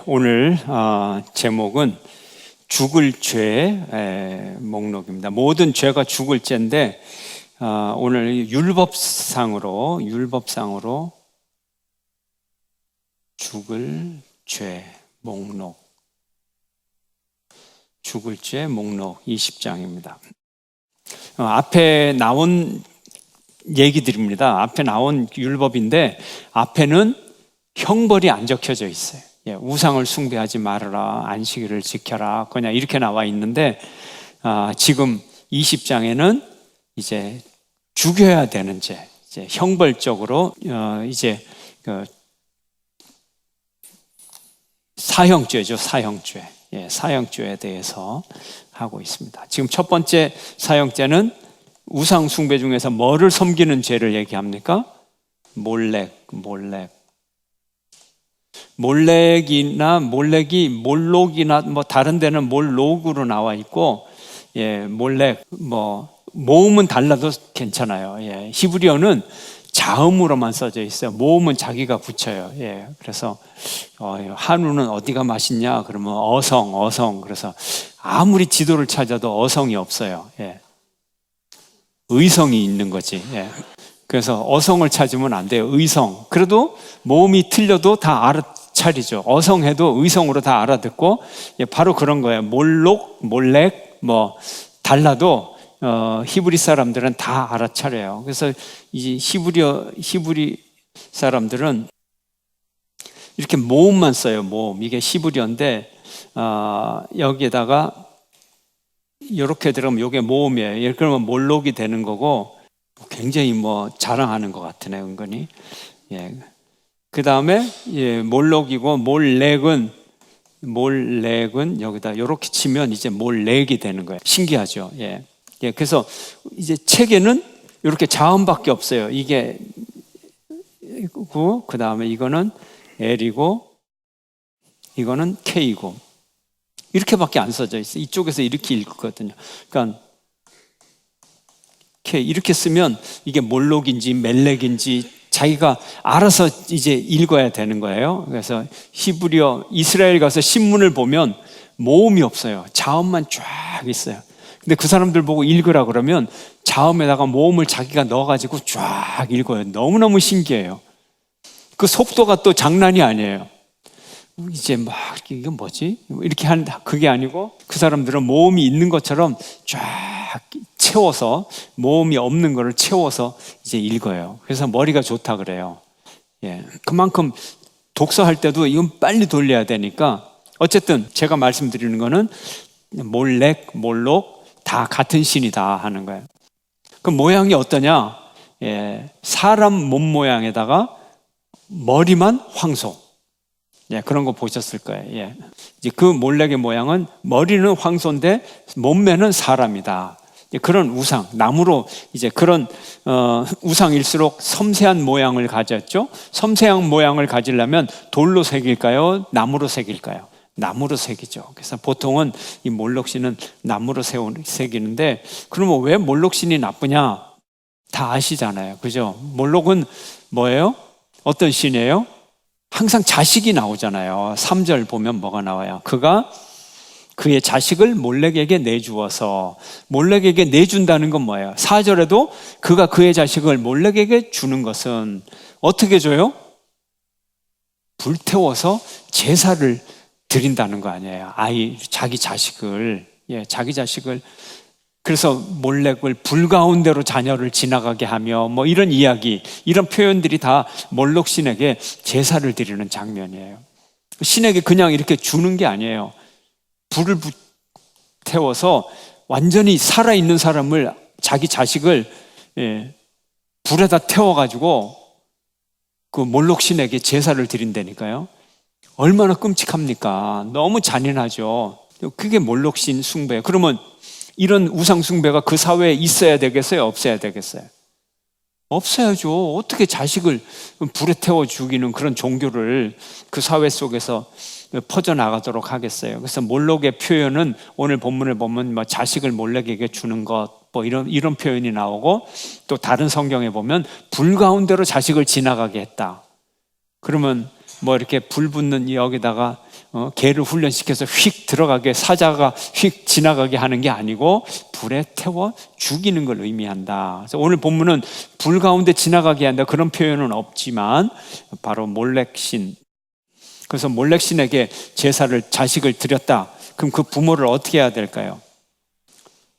오늘 제목은 죽을 죄의 목록입니다. 모든 죄가 죽을 죄인데 오늘 율법상으로 죽을 죄 목록, 죽을 죄 목록 20장입니다. 앞에 나온 얘기들입니다. 앞에 나온 율법인데 앞에는 형벌이 안 적혀져 있어요. 우상을 숭배하지 말아라, 안식일을 지켜라, 그냥 이렇게 나와 있는데 지금 20장에는 이제 죽여야 되는 죄, 이제 형벌적으로 이제 사형죄죠, 사형죄. 사형죄에 대해서 하고 있습니다. 지금 첫 번째 사형죄는 우상 숭배 중에서 뭐를 섬기는 죄를 얘기합니까? 몰렉이 몰록이나 뭐 다른 데는 몰록으로 나와 있고, 몰렉 모음은 달라도 괜찮아요. 히브리어는 자음으로만 써져 있어요. 모음은 자기가 붙여요. 그래서 한우는 어디가 맛있냐 그러면 어성. 그래서 아무리 지도를 찾아도 어성이 없어요. 의성이 있는 거지. 그래서 어성을 찾으면 안 돼요. 의성. 그래도 모음이 틀려도 다 알아차리죠. 어성해도 의성으로 다 알아듣고, 바로 그런 거예요. 몰렉 달라도 히브리 사람들은 다 알아차려요. 그래서 이 히브리 사람들은 이렇게 모음만 써요. 모음. 이게 히브리어인데 여기에다가 이렇게 들어가면 이게 모음이에요. 그러면 몰록이 되는 거고, 굉장히 자랑하는 것 같으네, 은근히. 그 다음에 몰록이고, 몰렉은 여기다 이렇게 치면 이제 몰렉이 되는 거예요. 신기하죠. 그래서 이제 책에는 이렇게 자음밖에 없어요. 이게 그 다음에 이거는 L이고, 이거는 K이고, 이렇게밖에 안 써져 있어요. 이쪽에서 이렇게 읽거든요. 그러니까 이렇게 쓰면 이게 몰록인지 멜렉인지 자기가 알아서 이제 읽어야 되는 거예요. 그래서 히브리어 이스라엘 가서 신문을 보면 모음이 없어요. 자음만 쫙 있어요. 근데 그 사람들 보고 읽으라 그러면 자음에다가 모음을 자기가 넣어가지고 쫙 읽어요. 너무너무 신기해요. 그 속도가 또 장난이 아니에요. 이제 이게 뭐지? 이렇게 하는, 그게 아니고 그 사람들은 모음이 있는 것처럼 쫙 채워서, 모음이 없는 거를 채워서 이제 읽어요. 그래서 머리가 좋다 그래요. 그만큼 독서할 때도 이건 빨리 돌려야 되니까, 어쨌든 제가 말씀드리는 거는 몰렉, 몰록 다 같은 신이다 하는 거예요. 그 모양이 어떠냐? 사람 몸 모양에다가 머리만 황소. 그런 거 보셨을 거예요. 이제 그 몰렉의 모양은 머리는 황소인데 몸매는 사람이다. 그런 우상, 나무로 이제 그런 우상일수록 섬세한 모양을 가졌죠. 섬세한 모양을 가지려면 돌로 새길까요? 나무로 새길까요? 나무로 새기죠. 그래서 보통은 이 몰록신은 나무로 새기는데, 그러면 왜 몰록신이 나쁘냐? 다 아시잖아요. 그죠? 몰록은 뭐예요? 어떤 신이에요? 항상 자식이 나오잖아요. 3절 보면 뭐가 나와요? 그가 그의 자식을 몰렉에게 내주어서, 몰렉에게 내준다는 건 뭐예요? 4절에도 그가 그의 자식을 몰렉에게 주는 것은 어떻게 줘요? 불태워서 제사를 드린다는 거 아니에요? 자기 자식을. 그래서 몰렉을 불 가운데로 자녀를 지나가게 하며 이런 이야기, 이런 표현들이 다 몰록 신에게 제사를 드리는 장면이에요. 신에게 그냥 이렇게 주는 게 아니에요. 불을 태워서 완전히 살아있는 사람을, 자기 자식을 불에다 태워가지고 그 몰록 신에게 제사를 드린다니까요. 얼마나 끔찍합니까? 너무 잔인하죠. 그게 몰록 신 숭배예요. 그러면 이런 우상 숭배가 그 사회에 있어야 되겠어요? 없어야 되겠어요? 없어야죠. 어떻게 자식을 불에 태워 죽이는 그런 종교를 그 사회 속에서 퍼져나가도록 하겠어요? 그래서 몰록의 표현은 오늘 본문을 보면 자식을 몰렉에게 주는 것, 이런 표현이 나오고, 또 다른 성경에 보면 불 가운데로 자식을 지나가게 했다. 그러면 뭐 이렇게 불 붙는 여기다가 개를 훈련시켜서 휙 들어가게, 사자가 휙 지나가게 하는 게 아니고 불에 태워 죽이는 걸 의미한다. 그래서 오늘 본문은 불 가운데 지나가게 한다 그런 표현은 없지만 바로 몰렉신, 그래서 몰렉신에게 제사를, 자식을 드렸다. 그럼 그 부모를 어떻게 해야 될까요?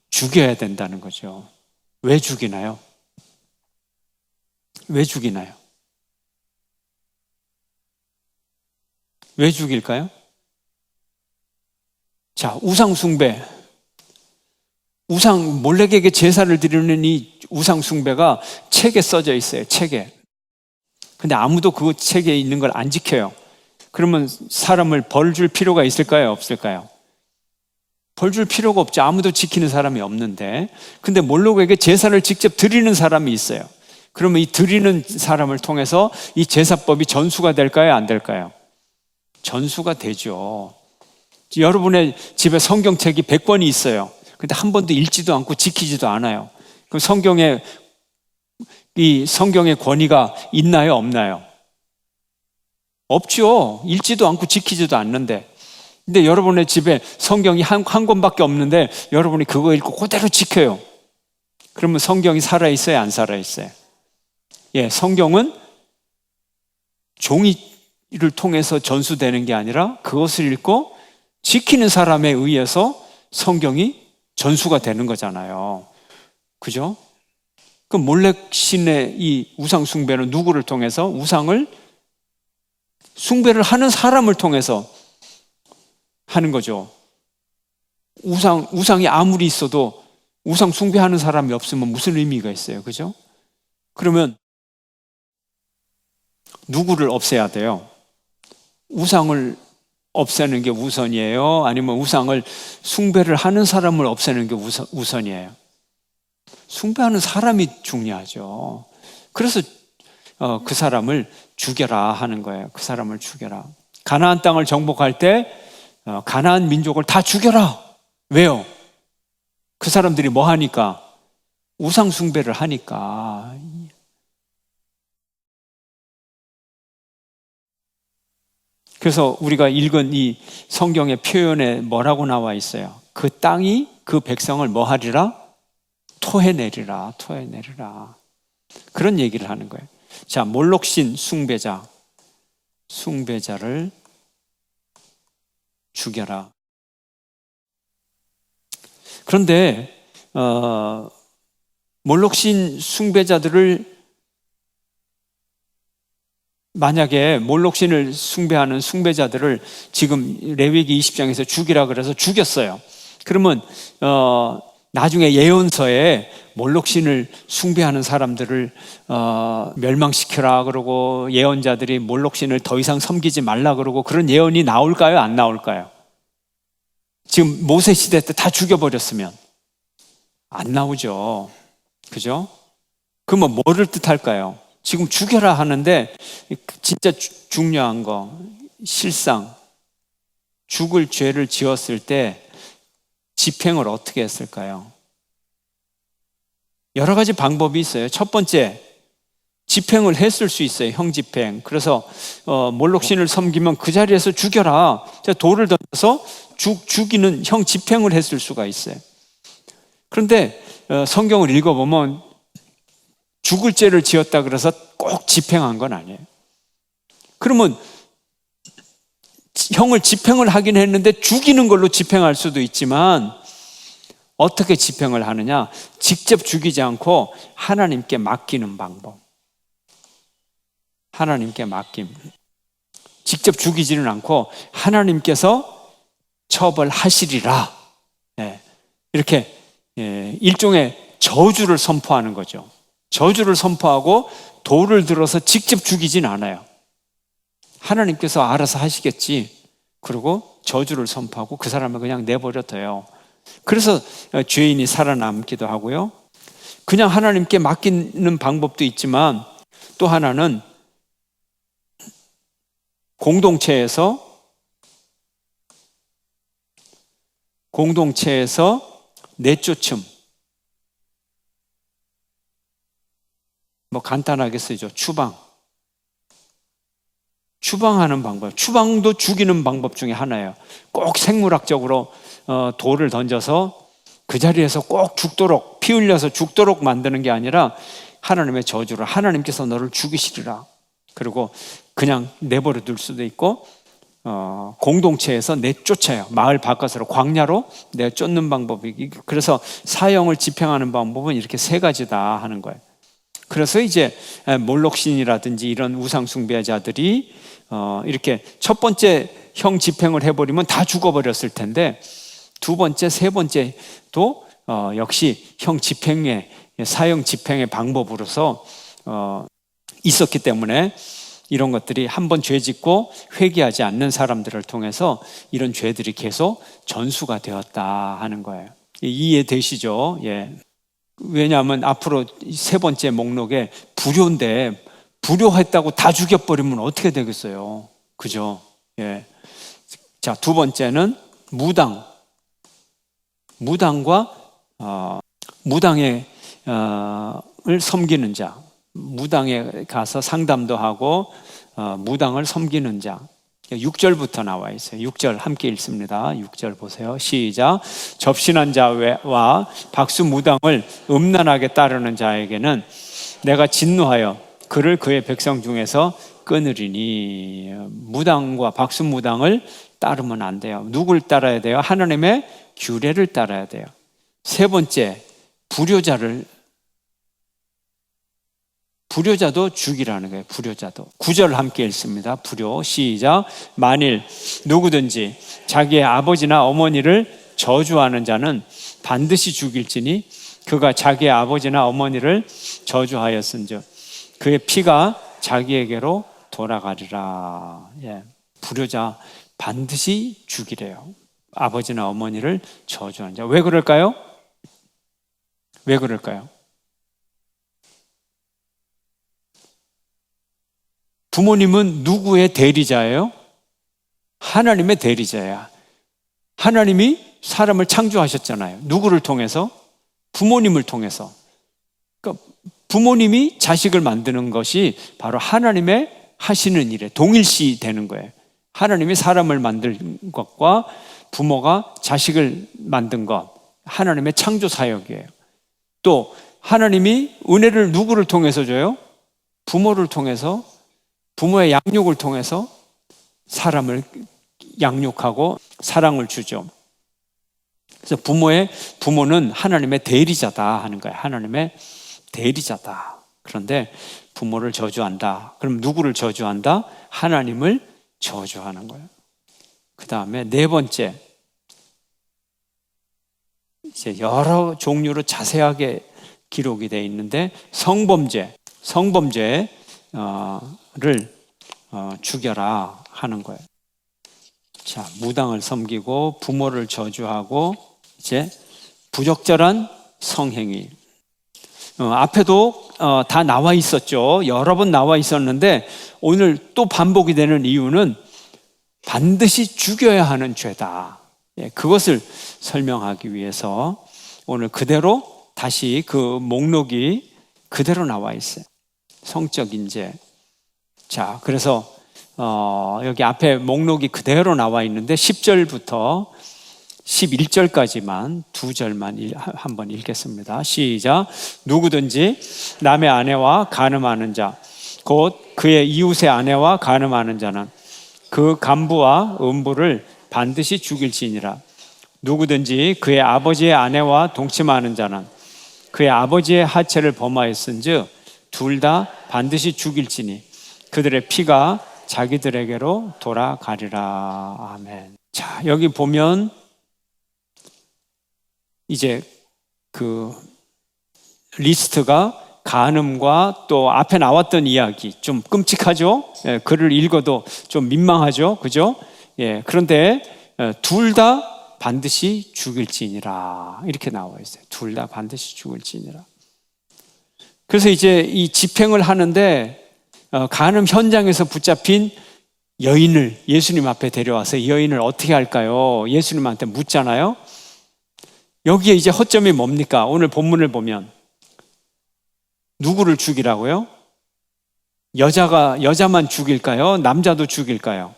죽여야 된다는 거죠. 왜 죽이나요? 왜 죽이나요? 왜 죽일까요? 자, 우상숭배. 몰렉에게 제사를 드리는 이 우상숭배가 책에 써져 있어요. 책에. 근데 아무도 그 책에 있는 걸 안 지켜요. 그러면 사람을 벌 줄 필요가 있을까요? 없을까요? 벌 줄 필요가 없죠. 아무도 지키는 사람이 없는데. 근데 몰록에게 제사를 직접 드리는 사람이 있어요. 그러면 이 드리는 사람을 통해서 이 제사법이 전수가 될까요? 안 될까요? 전수가 되죠. 여러분의 집에 성경책이 100권이 있어요. 근데 한 번도 읽지도 않고 지키지도 않아요. 그럼 이 성경의 권위가 있나요? 없나요? 없죠. 읽지도 않고 지키지도 않는데. 근데 여러분의 집에 성경이 한 권밖에 없는데 여러분이 그거 읽고 그대로 지켜요. 그러면 성경이 살아있어요? 안 살아있어요? 예, 성경은 종이를 통해서 전수되는 게 아니라 그것을 읽고 지키는 사람에 의해서 성경이 전수가 되는 거잖아요. 그죠? 그 몰렉신의 이 우상 숭배는 누구를 통해서? 숭배를 하는 사람을 통해서 하는 거죠. 우상이 아무리 있어도 우상 숭배하는 사람이 없으면 무슨 의미가 있어요? 그죠? 그러면 누구를 없애야 돼요? 우상을 없애는 게 우선이에요? 아니면 우상을 숭배를 하는 사람을 없애는 게 우선이에요? 숭배하는 사람이 중요하죠. 그래서 그 사람을 죽여라 하는 거예요. 그 사람을 죽여라. 가나안 땅을 정복할 때 가나안 민족을 다 죽여라. 왜요? 그 사람들이 뭐 하니까? 우상 숭배를 하니까. 그래서 우리가 읽은 이 성경의 표현에 뭐라고 나와 있어요? 그 땅이 그 백성을 뭐 하리라? 토해내리라. 그런 얘기를 하는 거예요. 자, 몰록신 숭배자를 죽여라. 그런데 몰록신 숭배자들을, 만약에 몰록신을 숭배하는 숭배자들을 지금 레위기 20장에서 죽이라 그래서 죽였어요. 그러면 나중에 예언서에 몰록신을 숭배하는 사람들을 멸망시켜라 그러고 예언자들이 몰록신을 더 이상 섬기지 말라 그러고 그런 예언이 나올까요? 안 나올까요? 지금 모세 시대 때 다 죽여버렸으면 안 나오죠. 그죠? 그러면 뭐를 뜻할까요? 지금 죽여라 하는데 진짜 중요한 거, 실상 죽을 죄를 지었을 때 집행을 어떻게 했을까요? 여러 가지 방법이 있어요. 첫 번째, 집행을 했을 수 있어요. 형집행. 그래서 몰록신을 섬기면 그 자리에서 죽여라. 돌을 던져서 죽이는 형집행을 했을 수가 있어요. 그런데 성경을 읽어보면 죽을 죄를 지었다 그래서 꼭 집행한 건 아니에요. 그러면 형을 집행을 하긴 했는데 죽이는 걸로 집행할 수도 있지만 어떻게 집행을 하느냐? 직접 죽이지 않고 하나님께 맡기는 방법. 하나님께 맡김. 직접 죽이지는 않고 하나님께서 처벌하시리라. 네. 이렇게 일종의 저주를 선포하는 거죠. 저주를 선포하고 돌을 들어서 직접 죽이진 않아요. 하나님께서 알아서 하시겠지. 그리고 저주를 선포하고 그 사람을 그냥 내버려둬요. 그래서 죄인이 살아남기도 하고요. 그냥 하나님께 맡기는 방법도 있지만 또 하나는 공동체에서 내쫓음. 뭐 간단하게 쓰죠. 추방하는 방법, 추방도 죽이는 방법 중에 하나예요. 꼭 생물학적으로 돌을 던져서 그 자리에서 꼭 죽도록, 피 흘려서 죽도록 만드는 게 아니라 하나님의 저주를, 하나님께서 너를 죽이시리라. 그리고 그냥 내버려 둘 수도 있고 공동체에서 내쫓아요. 마을 바깥으로, 광야로 내쫓는 방법이. 그래서 사형을 집행하는 방법은 이렇게 세 가지다 하는 거예요. 그래서 이제 몰록신이라든지 이런 우상 숭배자들이 이렇게 첫 번째 형 집행을 해버리면 다 죽어버렸을 텐데, 두 번째, 세 번째도 역시 형 집행의, 사형 집행의 방법으로서 있었기 때문에 이런 것들이 한번 죄 짓고 회개하지 않는 사람들을 통해서 이런 죄들이 계속 전수가 되었다 하는 거예요. 이해되시죠? 예. 왜냐하면 앞으로 세 번째 목록에 불효인데, 불효했다고 다 죽여버리면 어떻게 되겠어요? 그죠? 예. 자, 두 번째는 무당과 무당을 섬기는 자, 무당에 가서 상담도 하고 무당을 섬기는 자. 6절부터 나와 있어요. 6절 함께 읽습니다. 6절 보세요. 시작. 접신한 자와 박수 무당을 음란하게 따르는 자에게는 내가 진노하여 그를 그의 백성 중에서 끊으리니. 무당과 박수 무당을 따르면 안 돼요. 누굴 따라야 돼요? 하나님의 규례를 따라야 돼요. 세 번째, 불효자도 죽이라는 거예요. 불효자도. 9절 함께 읽습니다. 불효. 시작. 만일 누구든지 자기의 아버지나 어머니를 저주하는 자는 반드시 죽일지니 그가 자기의 아버지나 어머니를 저주하였은즉 그의 피가 자기에게로 돌아가리라. 예. 불효자 반드시 죽이래요. 아버지나 어머니를 저주하는 자. 왜 그럴까요? 왜 그럴까요? 부모님은 누구의 대리자예요? 하나님의 대리자야. 하나님이 사람을 창조하셨잖아요. 누구를 통해서? 부모님을 통해서. 그러니까 부모님이 자식을 만드는 것이 바로 하나님의 하시는 일에 동일시 되는 거예요. 하나님이 사람을 만든 것과 부모가 자식을 만든 것, 하나님의 창조 사역이에요. 또 하나님이 은혜를 누구를 통해서 줘요? 부모를 통해서, 부모의 양육을 통해서 사람을 양육하고 사랑을 주죠. 그래서 부모는 하나님의 대리자다 하는 거예요. 하나님의 대리자다. 그런데 부모를 저주한다. 그럼 누구를 저주한다? 하나님을 저주하는 거예요. 그 다음에 네 번째, 이제 여러 종류로 자세하게 기록이 되어 있는데 성범죄를 죽여라 하는 거예요. 자, 무당을 섬기고 부모를 저주하고 이제 부적절한 성행위. 앞에도 다 나와 있었죠. 여러 번 나와 있었는데 오늘 또 반복이 되는 이유는 반드시 죽여야 하는 죄다. 그것을 설명하기 위해서 오늘 그대로 다시 그 목록이 그대로 나와 있어요. 성적인 죄. 자, 그래서 여기 앞에 목록이 그대로 나와 있는데 10절부터 11절까지만 두 절만 한번 읽겠습니다. 시작. 누구든지 남의 아내와 간음하는 자, 곧 그의 이웃의 아내와 간음하는 자는 그 간부와 음부를 반드시 죽일지니라. 누구든지 그의 아버지의 아내와 동침하는 자는 그의 아버지의 하체를 범하였은즉 둘 다 반드시 죽일지니 그들의 피가 자기들에게로 돌아가리라. 아멘. 자, 여기 보면 이제 그 리스트가 간음과 또 앞에 나왔던 이야기, 좀 끔찍하죠? 예, 글을 읽어도 좀 민망하죠? 그죠? 예, 그런데 둘 다 반드시 죽일지니라. 이렇게 나와 있어요. 둘 다 반드시 죽일지니라. 그래서 이제 이 집행을 하는데 간음 현장에서 붙잡힌 여인을 예수님 앞에 데려와서 이 여인을 어떻게 할까요? 예수님한테 묻잖아요. 여기에 이제 허점이 뭡니까? 오늘 본문을 보면 누구를 죽이라고요? 여자만 죽일까요? 남자도 죽일까요?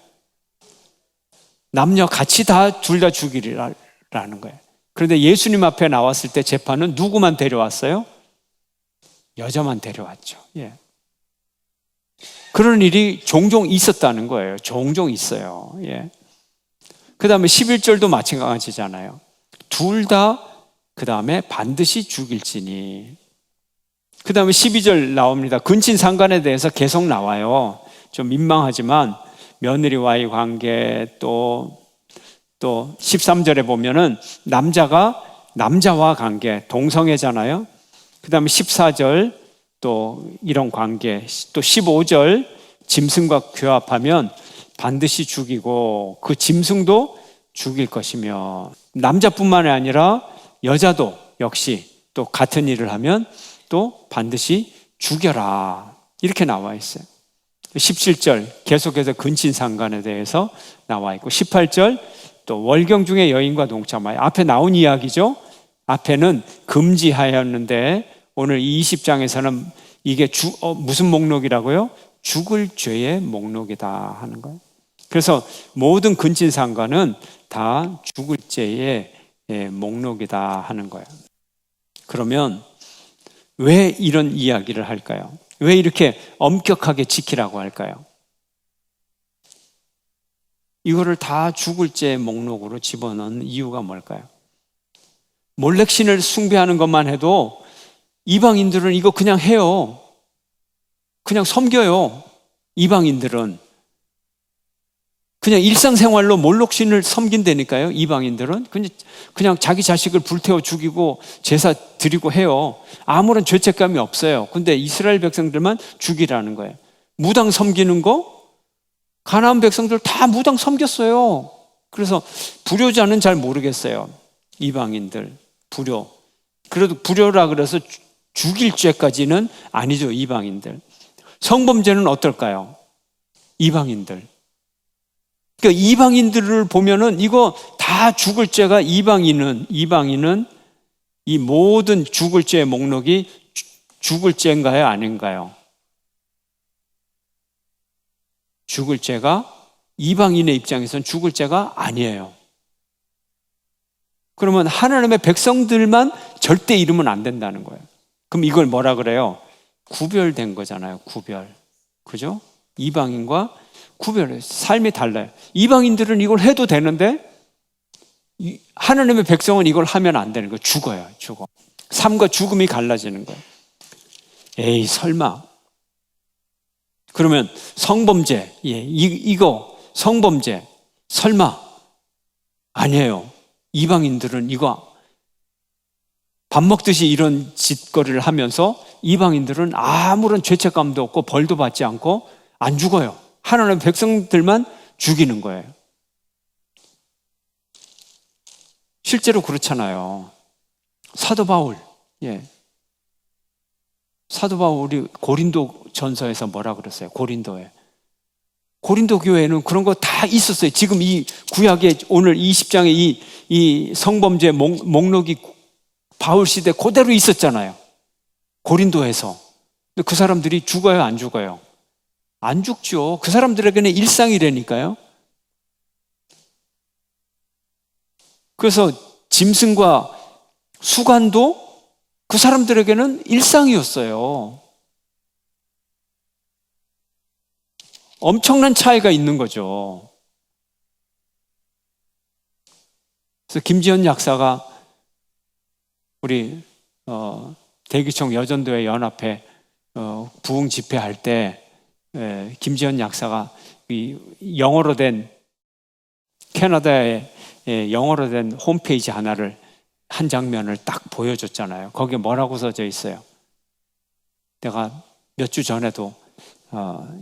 남녀 같이 둘 다 죽이라는 거예요. 그런데 예수님 앞에 나왔을 때 재판은 누구만 데려왔어요? 여자만 데려왔죠. 예. 그런 일이 종종 있었다는 거예요. 종종 있어요. 예. 그 다음에 11절도 마찬가지잖아요. 둘 다 그 다음에 반드시 죽일지니. 그 다음에 12절 나옵니다. 근친상간에 대해서 계속 나와요. 좀 민망하지만 며느리와의 관계, 또 13절에 보면은 남자와 관계, 동성애잖아요. 그 다음에 14절 또 이런 관계, 또 15절 짐승과 교합하면 반드시 죽이고 그 짐승도 죽일 것이며, 남자뿐만 아니라 여자도 역시 또 같은 일을 하면 또 반드시 죽여라, 이렇게 나와 있어요. 17절 계속해서 근친상간에 대해서 나와 있고, 18절 또 월경 중에 여인과 동참하여, 앞에 나온 이야기죠. 앞에는 금지하였는데 오늘 20장에서는 이게 무슨 목록이라고요? 죽을 죄의 목록이다 하는 거예요. 그래서 모든 근친상간은 다 죽을 죄의 목록이다 하는 거예요. 그러면 왜 이런 이야기를 할까요? 왜 이렇게 엄격하게 지키라고 할까요? 이거를 다 죽을 죄 목록으로 집어넣은 이유가 뭘까요? 몰렉신을 숭배하는 것만 해도 이방인들은 이거 그냥 해요. 그냥 섬겨요. 이방인들은 그냥 일상생활로 몰록신을 섬긴다니까요. 이방인들은 그냥 자기 자식을 불태워 죽이고 제사 드리고 해요. 아무런 죄책감이 없어요. 근데 이스라엘 백성들만 죽이라는 거예요. 무당 섬기는 거, 가나안 백성들 다 무당 섬겼어요. 그래서 불효자는 잘 모르겠어요. 이방인들 불효. 그래도 불효라 그래서 죽일 죄까지는 아니죠. 이방인들. 성범죄는 어떨까요? 이방인들. 그러니까 이방인들을 보면은 이거 다 죽을 죄가, 이방인은 이 모든 죽을 죄의 목록이 죽을 죄인가요? 아닌가요? 죽을 죄가 이방인의 입장에서는 죽을 죄가 아니에요. 그러면 하나님의 백성들만 절대 이러면 안 된다는 거예요. 그럼 이걸 뭐라 그래요? 구별된 거잖아요. 구별. 그죠? 이방인과 구별해요. 삶이 달라요. 이방인들은 이걸 해도 되는데 하나님의 백성은 이걸 하면 안 되는 거예요. 죽어요. 죽어. 삶과 죽음이 갈라지는 거예요. 에이, 설마. 그러면 성범죄, 이거 성범죄, 설마. 아니에요. 이방인들은 이거 밥 먹듯이 이런 짓거리를 하면서 이방인들은 아무런 죄책감도 없고 벌도 받지 않고 안 죽어요. 하나님의 백성들만 죽이는 거예요. 실제로 그렇잖아요. 사도 바울이 고린도 전서에서 뭐라 그랬어요? 고린도 교회에는 그런 거 다 있었어요. 지금 이 구약의 오늘 20장의 이 성범죄 목록이 바울 시대 그대로 있었잖아요. 고린도에서. 근데 그 사람들이 죽어요, 안 죽어요? 안 죽죠. 그 사람들에게는 일상이라니까요. 그래서 짐승과 수간도 그 사람들에게는 일상이었어요. 엄청난 차이가 있는 거죠. 그래서 김지현 약사가 우리 대기청 여전도회 연합회 부흥 집회할 때 김지현 약사가 이 영어로 된 캐나다의 영어로 된 홈페이지 하나를 한 장면을 딱 보여줬잖아요. 거기에 뭐라고 써져 있어요? 내가 몇 주 전에도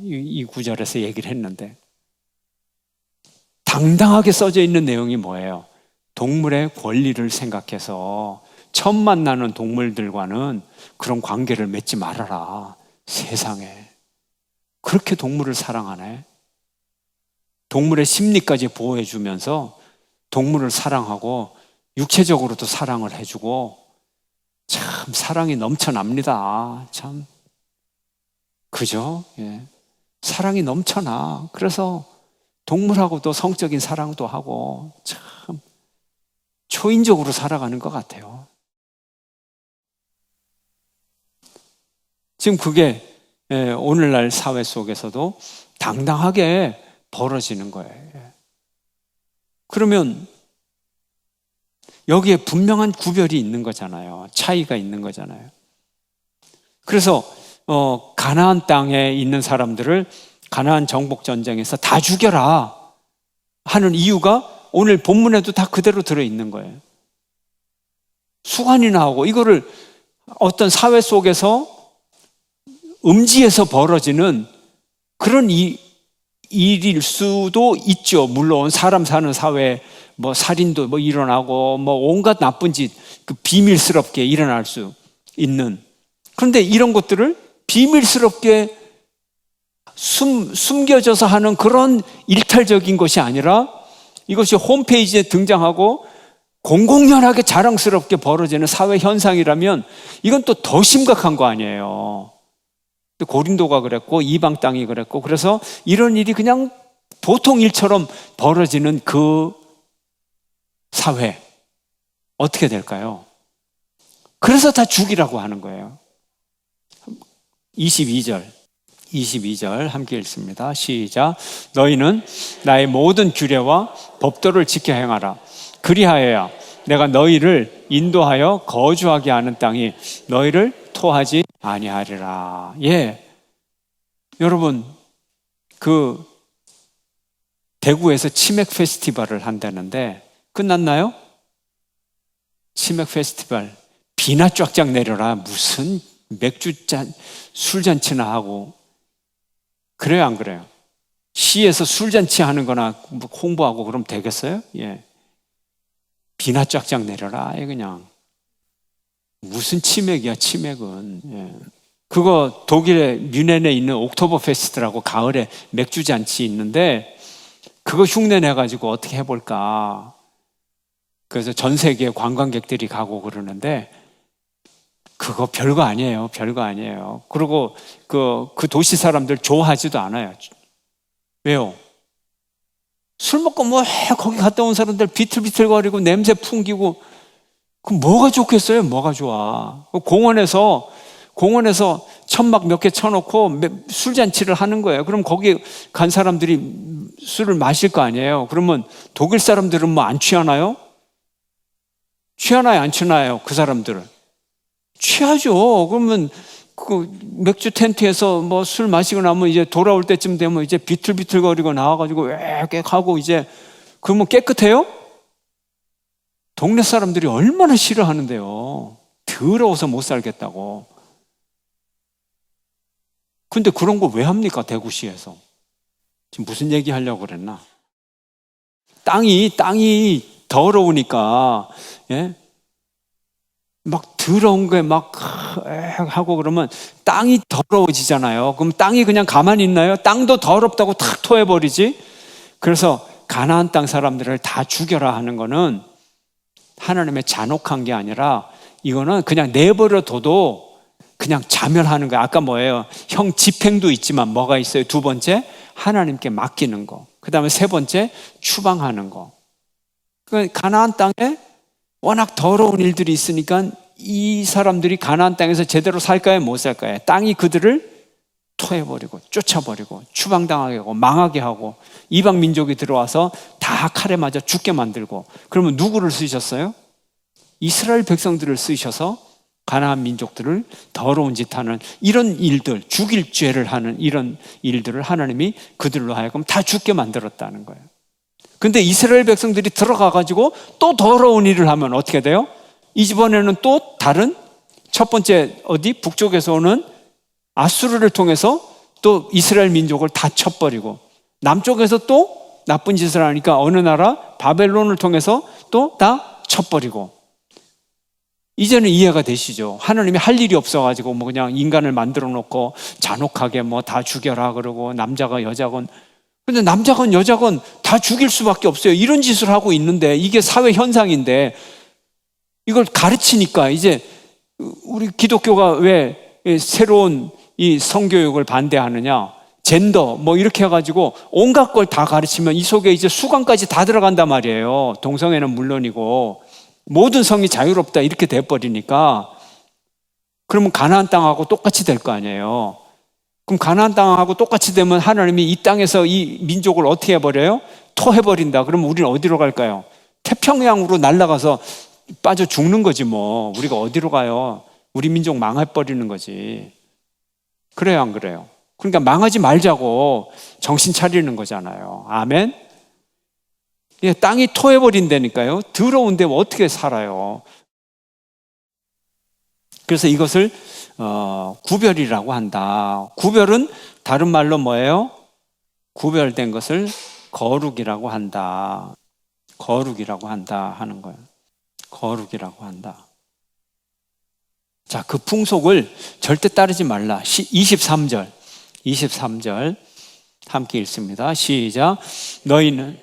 이 구절에서 얘기를 했는데 당당하게 써져 있는 내용이 뭐예요? 동물의 권리를 생각해서 처음 만나는 동물들과는 그런 관계를 맺지 말아라. 세상에 그렇게 동물을 사랑하네. 동물의 심리까지 보호해주면서 동물을 사랑하고 육체적으로도 사랑을 해주고 참 사랑이 넘쳐납니다. 참 그죠? 예. 사랑이 넘쳐나. 그래서 동물하고도 성적인 사랑도 하고 참 초인적으로 살아가는 것 같아요. 지금 그게 오늘날 사회 속에서도 당당하게 벌어지는 거예요. 그러면 여기에 분명한 구별이 있는 거잖아요. 차이가 있는 거잖아요. 그래서 가나안 땅에 있는 사람들을 가나안 정복 전쟁에서 다 죽여라 하는 이유가 오늘 본문에도 다 그대로 들어있는 거예요. 수관이나 하고 이거를 어떤 사회 속에서 음지에서 벌어지는 그런 일일 수도 있죠. 물론 사람 사는 사회에 뭐 살인도 뭐 일어나고 뭐 온갖 나쁜 짓 비밀스럽게 일어날 수 있는, 그런데 이런 것들을 비밀스럽게 숨겨져서 하는 그런 일탈적인 것이 아니라 이것이 홈페이지에 등장하고 공공연하게 자랑스럽게 벌어지는 사회 현상이라면 이건 또 더 심각한 거 아니에요. 고린도가 그랬고 이방 땅이 그랬고, 그래서 이런 일이 그냥 보통 일처럼 벌어지는 그 사회 어떻게 될까요? 그래서 다 죽이라고 하는 거예요. 22절 함께 읽습니다. 시작. 너희는 나의 모든 규례와 법도를 지켜 행하라. 그리하여야 내가 너희를 인도하여 거주하게 하는 땅이 너희를 토하지 아니하리라. 예, 여러분 그 대구에서 치맥 페스티벌을 한다는데 끝났나요? 치맥 페스티벌 비나 쫙쫙 내려라. 무슨 술잔치나 하고 그래요, 안 그래요? 시에서 술잔치 하는 거나 홍보하고 그러면 되겠어요? 예. 비나 쫙쫙 내려라. 그냥 무슨 치맥이야, 치맥은. 예. 그거 독일의 뮌헨에 있는 옥토버 페스트라고 가을에 맥주잔치 있는데 그거 흉내 내가지고 어떻게 해볼까. 그래서 전 세계 관광객들이 가고 그러는데 그거 별거 아니에요. 별거 아니에요. 그리고 그 도시 사람들 좋아하지도 않아요. 왜요? 술 먹고 뭐 거기 갔다 온 사람들 비틀비틀거리고 냄새 풍기고 그럼 뭐가 좋겠어요? 뭐가 좋아? 공원에서 천막 몇 개 쳐놓고 술잔치를 하는 거예요. 그럼 거기 간 사람들이 술을 마실 거 아니에요. 그러면 독일 사람들은 뭐 안 취하나요? 취하나요? 안 취하나요? 그 사람들은 취하죠. 그러면 그 맥주 텐트에서 뭐 술 마시고 나면 이제 돌아올 때쯤 되면 이제 비틀비틀거리고 나와가지고 왜깨 하고 이제 그러면 깨끗해요? 동네 사람들이 얼마나 싫어하는데요. 더러워서 못 살겠다고. 근데 그런 거 왜 합니까? 대구시에서. 지금 무슨 얘기 하려고 그랬나? 땅이 더러우니까, 예? 막 더러운 거에 막 하고 그러면 땅이 더러워지잖아요. 그럼 땅이 그냥 가만히 있나요? 땅도 더럽다고 탁 토해버리지. 그래서 가나안 땅 사람들을 다 죽여라 하는 거는 하나님의 잔혹한 게 아니라 이거는 그냥 내버려둬도 그냥 자멸하는 거예요. 아까 뭐예요? 형 집행도 있지만 뭐가 있어요? 두 번째, 하나님께 맡기는 거. 그 다음에 세 번째, 추방하는 거. 가나안 땅에 워낙 더러운 일들이 있으니까 이 사람들이 가나안 땅에서 제대로 살까요? 못 살까요? 땅이 그들을 토해버리고 쫓아버리고 추방당하게 하고 망하게 하고 이방 민족이 들어와서 다 칼에 맞아 죽게 만들고. 그러면 누구를 쓰셨어요? 이스라엘 백성들을 쓰셔서 가나안 민족들을 더러운 짓 하는 이런 일들, 죽일 죄를 하는 이런 일들을 하나님이 그들로 하여금 다 죽게 만들었다는 거예요. 근데 이스라엘 백성들이 들어가가지고 또 더러운 일을 하면 어떻게 돼요? 이번에는 또 다른 첫 번째 북쪽에서 오는 아수르를 통해서 또 이스라엘 민족을 다 쳐버리고, 남쪽에서 또 나쁜 짓을 하니까 어느 나라 바벨론을 통해서 또 다 쳐버리고. 이제는 이해가 되시죠? 하나님이 할 일이 없어가지고 뭐 그냥 인간을 만들어 놓고 잔혹하게 뭐 다 죽여라 그러고 남자건 여자건. 근데 남자건 여자건 다 죽일 수밖에 없어요. 이런 짓을 하고 있는데 이게 사회 현상인데 이걸 가르치니까 이제 우리 기독교가 왜 새로운 이 성교육을 반대하느냐, 젠더 뭐 이렇게 해가지고 온갖 걸 다 가르치면 이 속에 이제 수관까지 다 들어간단 말이에요. 동성애는 물론이고 모든 성이 자유롭다 이렇게 돼버리니까, 그러면 가나안 땅하고 똑같이 될 거 아니에요. 그럼 가나안 땅하고 똑같이 되면 하나님이 이 땅에서 이 민족을 어떻게 해버려요? 토해버린다. 그러면 우리는 어디로 갈까요? 태평양으로 날아가서 빠져 죽는 거지 뭐. 우리가 어디로 가요? 우리 민족 망해버리는 거지. 그래요, 안 그래요? 그러니까 망하지 말자고 정신 차리는 거잖아요. 아멘? 예, 땅이 토해버린다니까요. 더러운데 어떻게 살아요? 그래서 이것을 구별이라고 한다. 구별은 다른 말로 뭐예요? 구별된 것을 거룩이라고 한다. 거룩이라고 한다 하는 거예요. 거룩이라고 한다. 자, 그 풍속을 절대 따르지 말라. 23절 함께 읽습니다. 시작. 너희는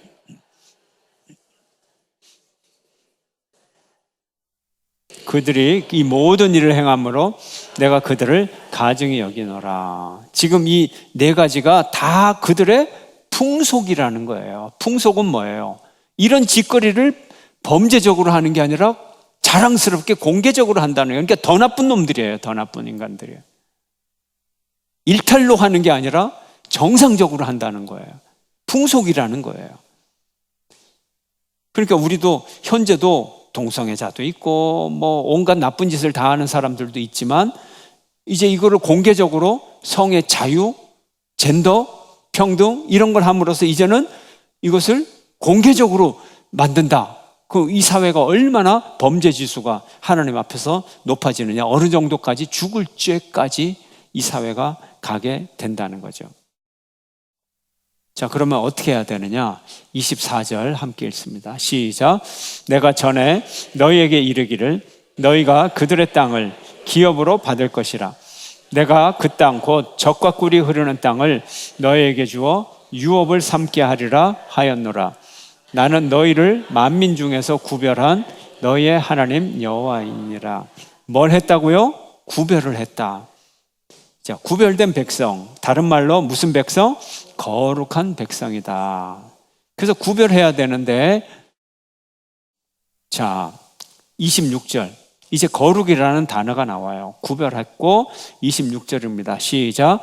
그들이 이 모든 일을 행함으로 내가 그들을 가증히 여기노라. 지금 이 네 가지가 다 그들의 풍속이라는 거예요. 풍속은 뭐예요? 이런 짓거리를 범죄적으로 하는 게 아니라 자랑스럽게 공개적으로 한다는 거예요. 그러니까 더 나쁜 놈들이에요. 더 나쁜 인간들이에요. 일탈로 하는 게 아니라 정상적으로 한다는 거예요. 풍속이라는 거예요. 그러니까 우리도 현재도 동성애자도 있고 뭐 온갖 나쁜 짓을 다 하는 사람들도 있지만, 이제 이거를 공개적으로 성의 자유, 젠더, 평등 이런 걸 함으로써 이제는 이것을 공개적으로 만든다. 이 사회가 얼마나 범죄 지수가 하나님 앞에서 높아지느냐, 어느 정도까지 죽을 죄까지 이 사회가 가게 된다는 거죠. 자, 그러면 어떻게 해야 되느냐? 24절 함께 읽습니다. 시작. 내가 전에 너희에게 이르기를 너희가 그들의 땅을 기업으로 받을 것이라. 내가 그 땅 곧 젖과 꿀이 흐르는 땅을 너희에게 주어 유업을 삼게 하리라 하였노라. 나는 너희를 만민 중에서 구별한 너희의 하나님 여호와이니라. 뭘 했다고요? 구별을 했다. 자, 구별된 백성, 다른 말로 무슨 백성? 거룩한 백성이다. 그래서 구별해야 되는데, 자, 26절 이제 거룩이라는 단어가 나와요. 구별했고 26절입니다. 시작.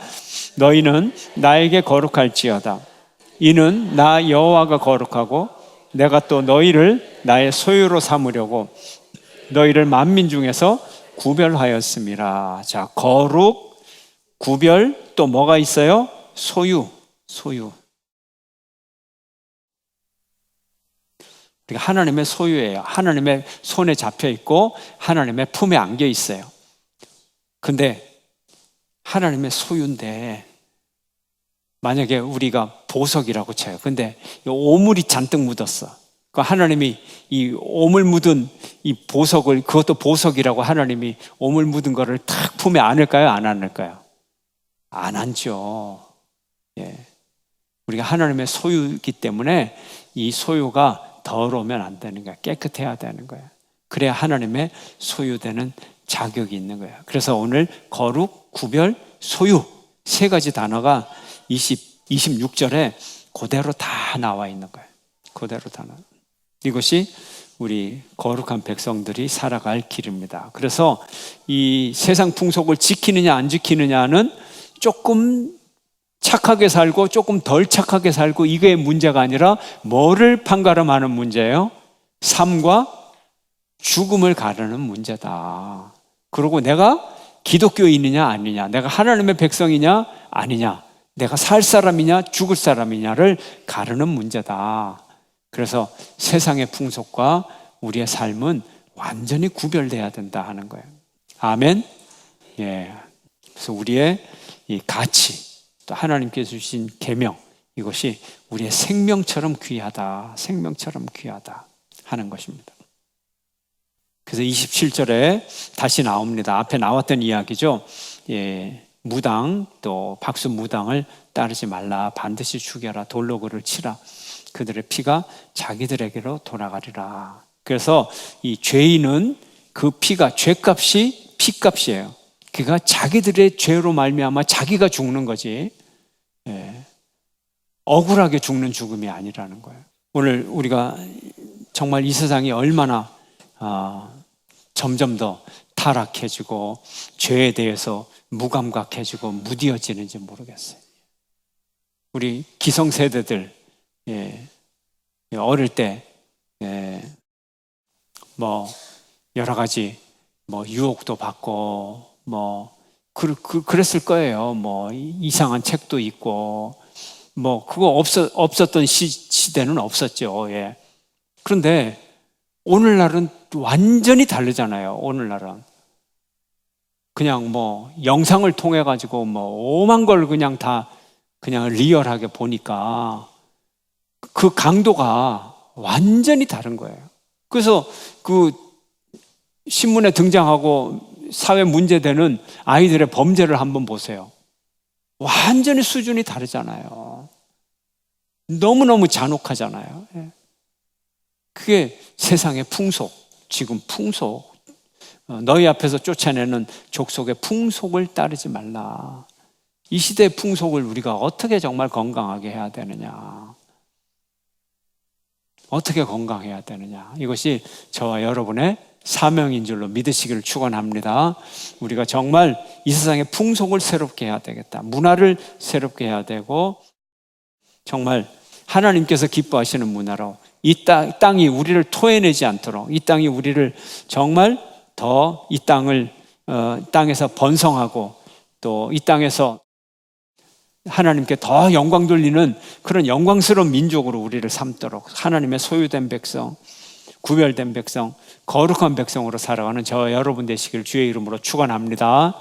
너희는 나에게 거룩할지어다. 이는 나 여호와가 거룩하고 내가 또 너희를 나의 소유로 삼으려고 너희를 만민 중에서 구별하였음이라. 자, 거룩, 구별, 또 뭐가 있어요? 소유. 우리가 하나님의 소유예요. 하나님의 손에 잡혀 있고 하나님의 품에 안겨 있어요. 근데 하나님의 소유인데 만약에 우리가 보석이라고 쳐요. 근데 오물이 잔뜩 묻었어. 그 하나님이 이 오물 묻은 이 보석을, 그것도 보석이라고 하나님이 오물 묻은 거를 탁 품에 안을까요? 안 안을까요? 안 안죠. 예. 우리가 하나님의 소유이기 때문에 이 소유가 더러우면 안 되는 거야. 깨끗해야 되는 거야. 그래야 하나님의 소유되는 자격이 있는 거야. 그래서 오늘 거룩, 구별, 소유 세 가지 단어가 26절에 그대로 다 나와 있는 거예요. 그대로 다 나와. 이것이 우리 거룩한 백성들이 살아갈 길입니다. 그래서 이 세상 풍속을 지키느냐 안 지키느냐는 조금 착하게 살고 조금 덜 착하게 살고 이게 문제가 아니라 뭐를 판가름하는 문제예요? 삶과 죽음을 가르는 문제다. 그리고 내가 기독교인이냐 아니냐, 내가 하나님의 백성이냐 아니냐, 내가 살 사람이냐 죽을 사람이냐를 가르는 문제다. 그래서 세상의 풍속과 우리의 삶은 완전히 구별돼야 된다 하는 거예요. 아멘. 예. 그래서 우리의 이 가치, 또 하나님께서 주신 계명, 이것이 우리의 생명처럼 귀하다, 생명처럼 귀하다 하는 것입니다. 그래서 27절에 다시 나옵니다. 앞에 나왔던 이야기죠. 예, 무당, 또 박수 무당을 따르지 말라. 반드시 죽여라. 돌로 그를 치라. 그들의 피가 자기들에게로 돌아가리라. 그래서 이 죄인은 그 피가, 죄값이 피값이에요. 그가 자기들의 죄로 말미암아 자기가 죽는 거지, 예, 억울하게 죽는 죽음이 아니라는 거예요. 오늘 우리가 정말 이 세상이 얼마나 점점 더 타락해지고 죄에 대해서 무감각해지고 무디어지는지 모르겠어요. 우리 기성세대들, 예, 어릴 때, 예, 뭐 여러 가지 뭐 유혹도 받고 뭐 그랬을 거예요. 뭐 이상한 책도 있고 뭐 그거 없었던 시대는 없었죠. 예. 그런데 오늘날은 완전히 다르잖아요. 오늘날은 그냥 뭐 영상을 통해 가지고 뭐 오만 걸 그냥 다 그냥 리얼하게 보니까 그 강도가 완전히 다른 거예요. 그래서 그 신문에 등장하고 사회 문제되는 아이들의 범죄를 한번 보세요. 완전히 수준이 다르잖아요. 너무너무 잔혹하잖아요. 그게 세상의 풍속, 지금 풍속, 너희 앞에서 쫓아내는 족속의 풍속을 따르지 말라. 이 시대의 풍속을 우리가 어떻게 정말 건강하게 해야 되느냐, 어떻게 건강해야 되느냐, 이것이 저와 여러분의 사명인 줄로 믿으시기를 축원합니다. 우리가 정말 이 세상의 풍속을 새롭게 해야 되겠다. 문화를 새롭게 해야 되고 정말 하나님께서 기뻐하시는 문화로 이 땅이 우리를 토해내지 않도록, 이 땅이 우리를 정말 더 이 땅에서 번성하고 또 이 땅에서 하나님께 더 영광 돌리는 그런 영광스러운 민족으로 우리를 삼도록 하나님의 소유된 백성, 구별된 백성, 거룩한 백성으로 살아가는 저와 여러분 되시길 주의 이름으로 축원합니다.